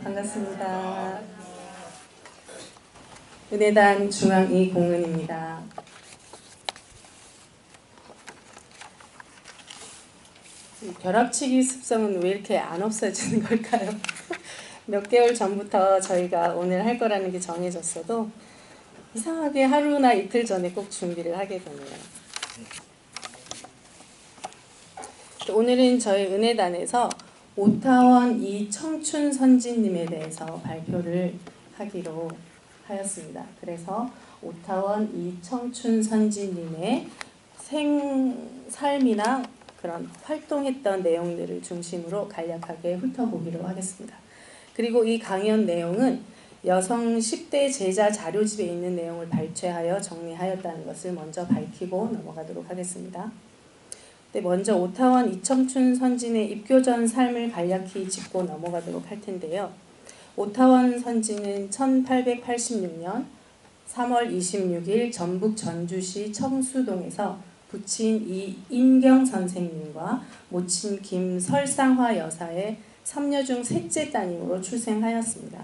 반갑습니다. 은혜단 중앙이 공은입니다. 벼락치기 습성은 왜 이렇게 안 없어지는 걸까요? 몇 개월 전부터 저희가 오늘 할 거라는 게 정해졌어도 이상하게 하루나 이틀 전에 꼭 준비를 하게 되네요. 오늘은 저희 은혜단에서 오타원 이청춘 선지님에 대해서 발표를 하기로 하였습니다. 그래서 오타원 이청춘 선지님의 삶이나 그런 활동했던 내용들을 중심으로 간략하게 훑어보기로 하겠습니다. 그리고 이 강연 내용은 여성 10대 제자 자료집에 있는 내용을 발췌하여 정리하였다는 것을 먼저 밝히고 넘어가도록 하겠습니다. 먼저 오타원 이청춘 선진의 입교전 삶을 간략히 짚고 넘어가도록 할 텐데요. 오타원 선진은 1886년 3월 26일 전북 전주시 청수동에서 부친 이인경 선생님과 모친 김설상화 여사의 3녀 중 셋째 따님으로 출생하였습니다.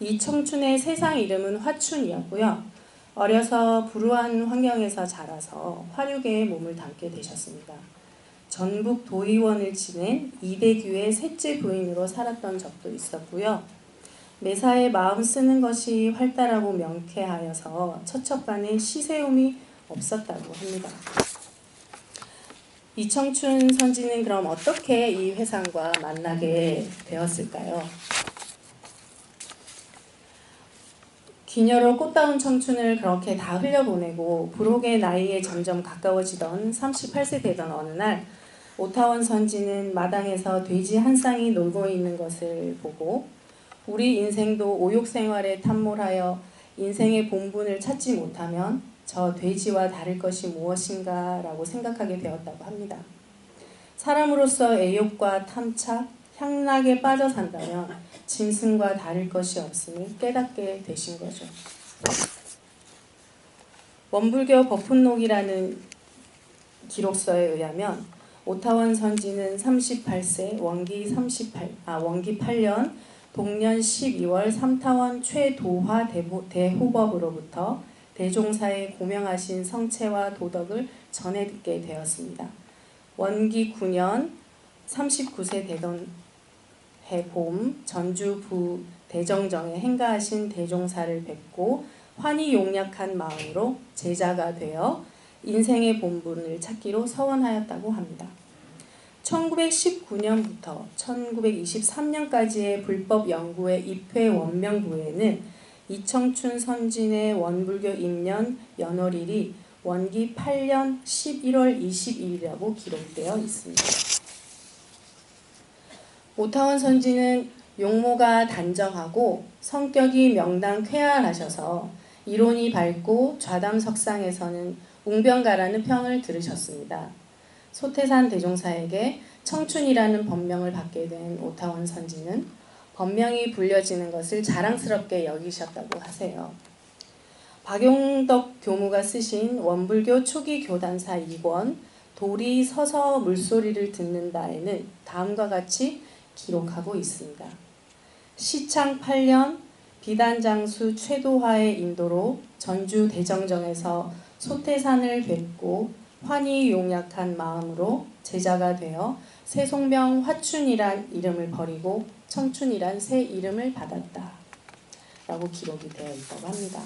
이청춘의 세상 이름은 화춘이었고요. 어려서 불우한 환경에서 자라서 화류계에 몸을 담게 되셨습니다. 전북 도의원을 지낸 이대규의 셋째 부인으로 살았던 적도 있었고요. 매사에 마음 쓰는 것이 활달하고 명쾌하여서 처첩간에 시세움이 없었다고 합니다. 이청춘 선지는 그럼 어떻게 이 회상과 만나게 되었을까요? 기녀로 꽃다운 청춘을 그렇게 다 흘려보내고 부록의 나이에 점점 가까워지던 38세 되던 어느 날 오타원 선지는 마당에서 돼지 한 쌍이 놀고 있는 것을 보고 우리 인생도 오욕생활에 탐몰하여 인생의 본분을 찾지 못하면 저 돼지와 다를 것이 무엇인가 라고 생각하게 되었다고 합니다. 사람으로서 애욕과 탐착, 향락에 빠져 산다면 짐승과 다를 것이 없음을 깨닫게 되신 거죠. 원불교 법훈록이라는 기록서에 의하면 오타원 선지는 38세 원기 8년 동년 12월 삼타원 최도화 대호법으로부터 대종사의 고명하신 성체와 도덕을 전해 듣게 되었습니다. 원기 9년 39세 되던 해봄 전주 부 대정정에 행가하신 대종사를 뵙고 환히 용약한 마음으로 제자가 되어 인생의 본분을 찾기로 서원하였다고 합니다. 1919년부터 1923년까지의 불법 연구의 입회 원명부에는 이청춘 선진의 원불교 입년 연월일이 원기 8년 11월 22일이라고 기록되어 있습니다. 오타원 선지는 용모가 단정하고 성격이 명당 쾌활하셔서 이론이 밝고 좌담석상에서는 웅변가라는 평을 들으셨습니다. 소태산 대종사에게 청춘이라는 법명을 받게 된 오타원 선지는 법명이 불려지는 것을 자랑스럽게 여기셨다고 하세요. 박용덕 교무가 쓰신 원불교 초기 교단사 2권 돌이 서서 물소리를 듣는다에는 다음과 같이 기록하고 있습니다. 시창 8년 비단장수 최도화의 인도로 전주 대정정에서 소태산을 뵙고 환히 용약한 마음으로 제자가 되어 세송명 화춘이란 이름을 버리고 청춘이란 새 이름을 받았다 라고 기록이 되어 있다고 합니다.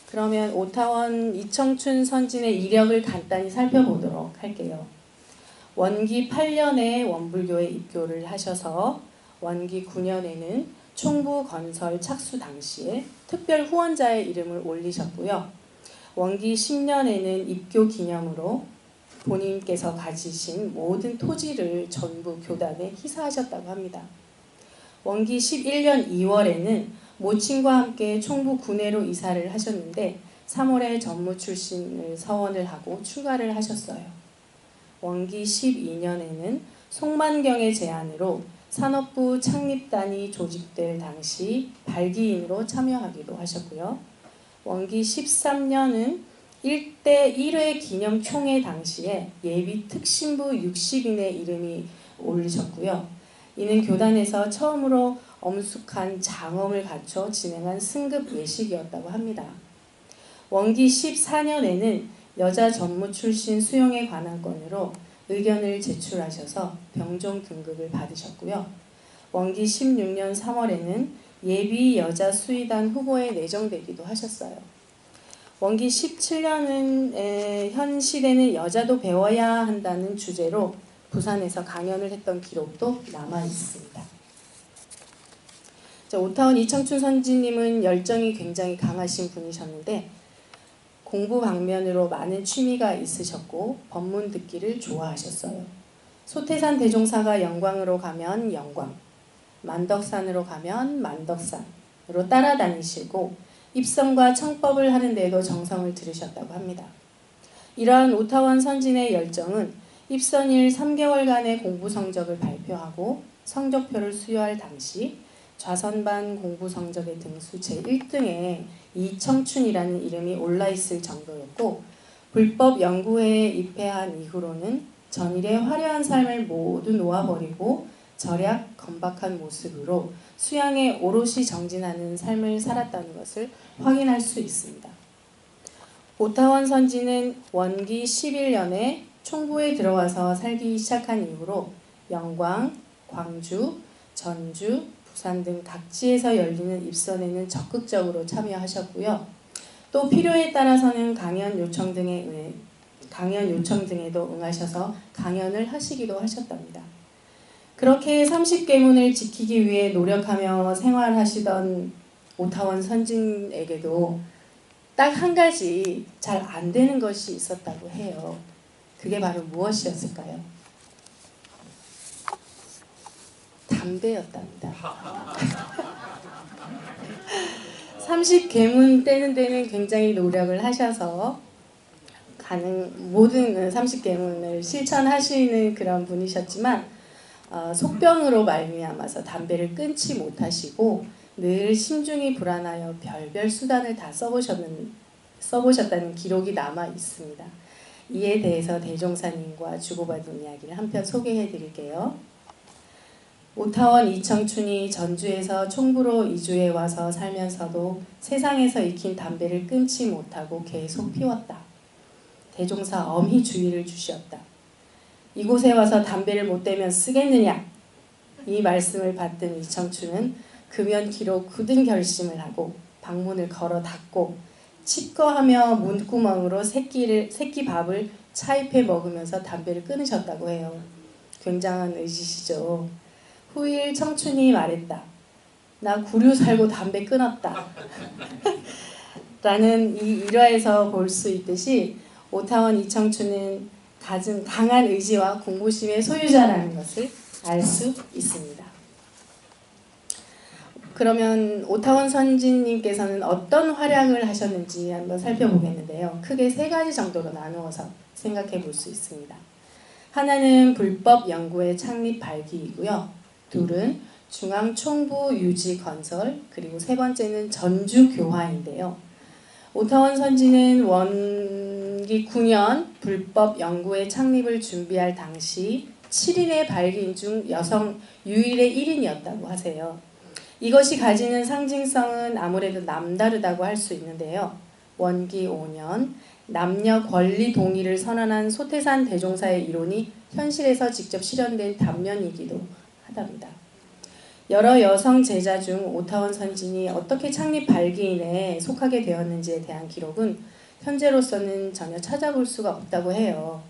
그러면 오타원 이청춘 선진의 이력을 간단히 살펴보도록 할게요. 원기 8년에 원불교에 입교를 하셔서 원기 9년에는 총부 건설 착수 당시에 특별 후원자의 이름을 올리셨고요. 원기 10년에는 입교 기념으로 본인께서 가지신 모든 토지를 전부 교단에 희사하셨다고 합니다. 원기 11년 2월에는 모친과 함께 총부 군내로 이사를 하셨는데 3월에 전무 출신을 서원을 하고 출가를 하셨어요. 원기 12년에는 송만경의 제안으로 산업부 창립단이 조직될 당시 발기인으로 참여하기도 하셨고요. 원기 13년은 1대 1회 기념총회 당시에 예비 특신부 60인의 이름이 올리셨고요. 이는 교단에서 처음으로 엄숙한 장엄을 갖춰 진행한 승급 예식이었다고 합니다. 원기 14년에는 여자 전무 출신 수용에 관한 건으로 의견을 제출하셔서 병종 등급을 받으셨고요. 원기 16년 3월에는 예비 여자 수의단 후보에 내정되기도 하셨어요. 원기 17년은 현 시대는 여자도 배워야 한다는 주제로 부산에서 강연을 했던 기록도 남아 있습니다. 오타원 이청춘 선지님은 열정이 굉장히 강하신 분이셨는데 공부 방면으로 많은 취미가 있으셨고 법문 듣기를 좋아하셨어요. 소태산 대종사가 영광으로 가면 영광, 만덕산으로 가면 만덕산으로 따라다니시고 입성과 청법을 하는 데도 정성을 들이셨다고 합니다. 이러한 오타원 선진의 열정은 입선일 3개월간의 공부 성적을 발표하고 성적표를 수여할 당시 좌선반 공부 성적의 등수 제1등에 이청춘이라는 이름이 올라있을 정도였고 불법 연구회에 입회한 이후로는 전일의 화려한 삶을 모두 놓아버리고 절약 건박한 모습으로 수양에 오롯이 정진하는 삶을 살았다는 것을 확인할 수 있습니다. 오타원 선지는 원기 11년에 총부에 들어와서 살기 시작한 이후로 영광, 광주, 전주, 부산 등 각지에서 열리는 입선에는 적극적으로 참여하셨고요. 또 필요에 따라서는 강연 요청 등에도 응하셔서 강연을 하시기도 하셨답니다. 그렇게 30계문을 지키기 위해 노력하며 생활하시던 오타원 선진에게도 딱 한 가지 잘 안 되는 것이 있었다고 해요. 그게 바로 무엇이었을까요? 담배였답니다. 30계문 떼는 데는 굉장히 노력을 하셔서 모든 30계문을 실천하시는 그런 분이셨지만 속병으로 말미암아서 담배를 끊지 못하시고 늘 심중이 불안하여 별별 수단을 다 써보셨다는 기록이 남아 있습니다. 이에 대해서 대종사님과 주고받은 이야기를 한편 소개해 드릴게요. 오타원 이청춘이 전주에서 총부로 이주해 와서 살면서도 세상에서 익힌 담배를 끊지 못하고 계속 피웠다. 대종사 엄히 주의를 주시었다. 이곳에 와서 담배를 못 대면 쓰겠느냐. 이 말씀을 받든 이청춘은 금연 기로 굳은 결심을 하고 방문을 걸어 닫고 칩거하며 문구멍으로 새끼 밥을 차입해 먹으면서 담배를 끊으셨다고 해요. 굉장한 의지시죠. 후일 청춘이 말했다. 나 구류 살고 담배 끊었다. 라는 이 일화에서 볼 수 있듯이 오타원 이청춘은 가진 강한 의지와 공부심의 소유자라는 것을 알 수 있습니다. 그러면 오타원 선지님께서는 어떤 활약을 하셨는지 한번 살펴보겠는데요. 크게 세 가지 정도로 나누어서 생각해 볼 수 있습니다. 하나는 불법 연구의 창립 발기이고요. 둘은 중앙총부 유지 건설, 그리고 세 번째는 전주 교화인데요. 오타원 선지는 원기 9년 불법 연구의 창립을 준비할 당시 7인의 발기인 중 여성 유일의 1인이었다고 하세요. 이것이 가지는 상징성은 아무래도 남다르다고 할 수 있는데요. 원기 5년 남녀 권리 동의를 선언한 소태산 대종사의 이론이 현실에서 직접 실현된 단면이기도 하답니다. 여러 여성 제자 중 오타원 선진이 어떻게 창립 발기인에 속하게 되었는지에 대한 기록은 현재로서는 전혀 찾아볼 수가 없다고 해요.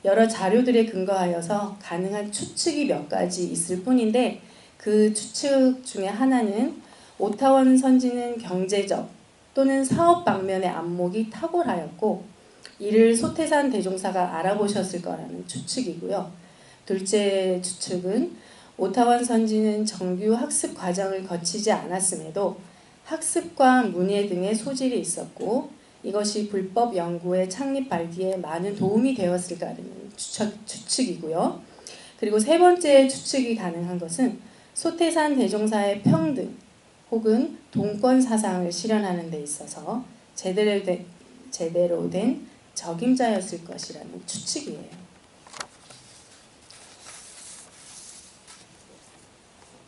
여러 자료들에 근거하여서 가능한 추측이 몇 가지 있을 뿐인데 그 추측 중에 하나는 오타원 선지는 경제적 또는 사업 방면의 안목이 탁월하였고 이를 소태산 대종사가 알아보셨을 거라는 추측이고요. 둘째 추측은 오타원 선지는 정규 학습 과정을 거치지 않았음에도 학습과 문예 등의 소질이 있었고 이것이 불법 연구의 창립 발기에 많은 도움이 되었을까라는 추측이고요. 그리고 세 번째 추측이 가능한 것은 소태산 대종사의 평등 혹은 동권 사상을 실현하는 데 있어서 제대로 된 적임자였을 것이라는 추측이에요.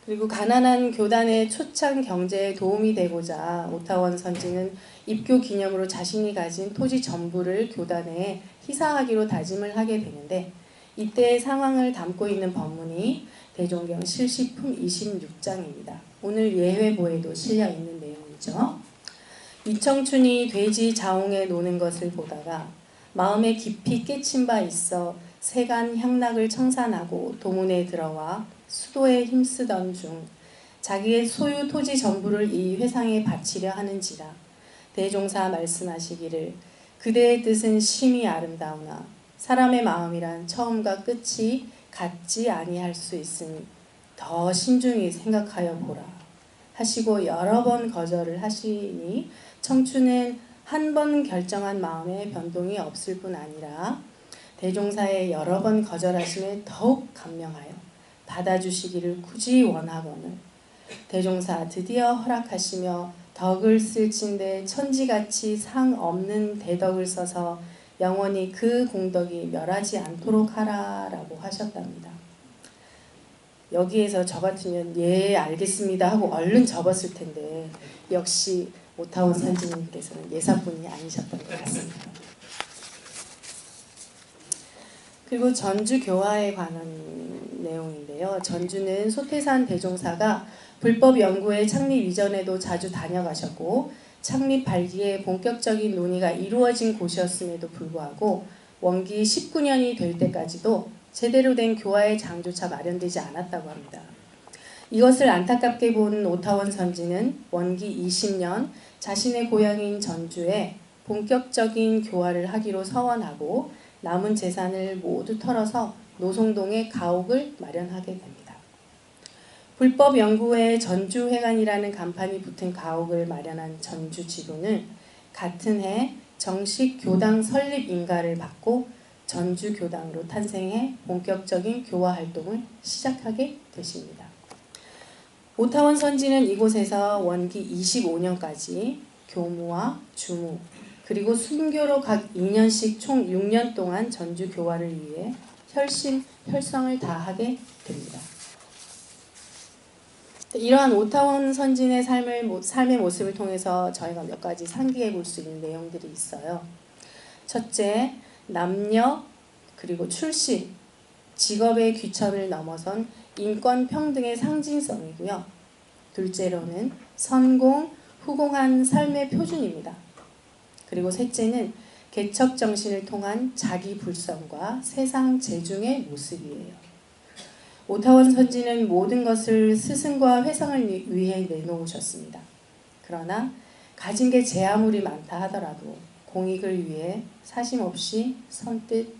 그리고 가난한 교단의 초창 경제에 도움이 되고자 오타원 선지는 입교 기념으로 자신이 가진 토지 전부를 교단에 희사하기로 다짐을 하게 되는데, 이때의 상황을 담고 있는 본문이 대종경 실시품 26장입니다. 오늘 예회보에도 실려 있는 내용이죠. 이청춘이 돼지 자웅에 노는 것을 보다가 마음에 깊이 깨친 바 있어 세간 향락을 청산하고 도문에 들어와 수도에 힘쓰던 중 자기의 소유 토지 전부를 이 회상에 바치려 하는지라. 대종사 말씀하시기를 그대의 뜻은 심히 아름다우나 사람의 마음이란 처음과 끝이 같지 아니할 수 있으니 더 신중히 생각하여 보라 하시고 여러 번 거절을 하시니 청춘은 한 번 결정한 마음에 변동이 없을 뿐 아니라 대종사의 여러 번 거절하심에 더욱 감명하여 받아주시기를 굳이 원하거늘 대종사 드디어 허락하시며 덕을 쓸진대 천지같이 상 없는 대덕을 써서 영원히 그 공덕이 멸하지 않도록 하라라고 하셨답니다. 여기에서 저 같으면 예 알겠습니다 하고 얼른 접었을 텐데 역시 오타원 선지님께서는 예사분이 아니셨던 것 같습니다. 그리고 전주 교화에 관한 내용인데요. 전주는 소태산 대종사가 불법 연구회 창립 이전에도 자주 다녀가셨고 창립 발기에 본격적인 논의가 이루어진 곳이었음에도 불구하고 원기 19년이 될 때까지도 제대로 된 교화의 장조차 마련되지 않았다고 합니다. 이것을 안타깝게 본 오타원 선지는 원기 20년 자신의 고향인 전주에 본격적인 교화를 하기로 서원하고 남은 재산을 모두 털어서 노송동에 가옥을 마련하게 됩니다. 불법 연구회 전주회관이라는 간판이 붙은 가옥을 마련한 전주 지부는 같은 해 정식 교당 설립 인가를 받고 전주교당으로 탄생해 본격적인 교화 활동을 시작하게 되십니다. 오타원 선지는 이곳에서 원기 25년까지 교무와 주무 그리고 순교로 각 2년씩 총 6년 동안 전주 교화를 위해 혈성을 다하게 됩니다. 이러한 오타원 선진의 삶의 모습을 통해서 저희가 몇 가지 상기해 볼 수 있는 내용들이 있어요. 첫째, 남녀 그리고 출신, 직업의 귀천을 넘어선 인권 평등의 상징성이고요. 둘째로는 선공, 후공한 삶의 표준입니다. 그리고 셋째는 개척 정신을 통한 자기 불성과 세상 재중의 모습이에요. 오타원 선지는 모든 것을 스승과 회상을 위해 내놓으셨습니다. 그러나 가진 게 제 아무리 많다 하더라도 공익을 위해 사심 없이 선뜻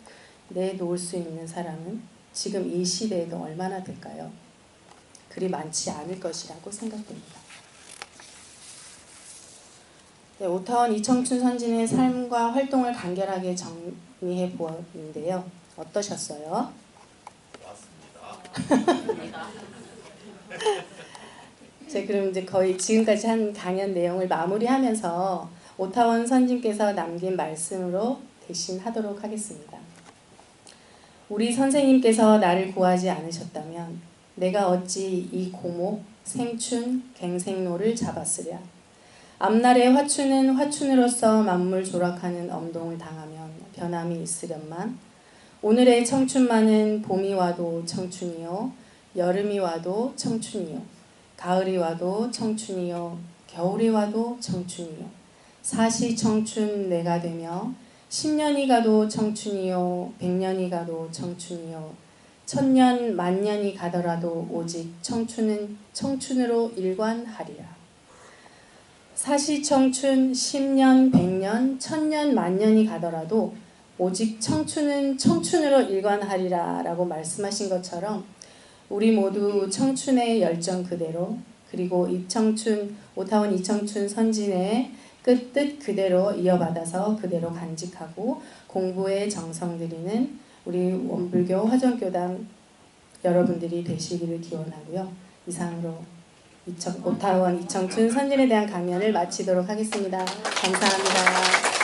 내놓을 수 있는 사람은 지금 이 시대에도 얼마나 될까요? 그리 많지 않을 것이라고 생각됩니다. 네, 오타원 이청춘 선진의 삶과 활동을 간결하게 정리해 보았는데요. 어떠셨어요? 맞습니다. 제가 그럼 이제 거의 지금까지 한 강연 내용을 마무리하면서 오타원 선진께서 남긴 말씀으로 대신 하도록 하겠습니다. 우리 선생님께서 나를 구하지 않으셨다면 내가 어찌 이 고목, 생춘, 갱생로를 잡았으랴. 앞날의 화춘은 화춘으로서 만물 조락하는 엄동을 당하면 변함이 있으련만 오늘의 청춘만은 봄이 와도 청춘이요 여름이 와도 청춘이요 가을이 와도 청춘이요 겨울이 와도 청춘이요 사시 청춘 내가 되며 10년이 가도 청춘이요 100년이 가도 청춘이요 1000년 만년이 가더라도 오직 청춘은 청춘으로 일관하리라. 사시 청춘 10년 100년 1000년 만년이 가더라도 오직 청춘은 청춘으로 일관하리라 라고 말씀하신 것처럼 우리 모두 청춘의 열정 그대로 그리고 오타원 이청춘 선진의 뜻 그대로 이어받아서 그대로 간직하고 공부에 정성 들이는 우리 원불교 화정교당 여러분들이 되시기를 기원하고요. 이상으로 오타원 이청춘 선진에 대한 강연을 마치도록 하겠습니다. 감사합니다.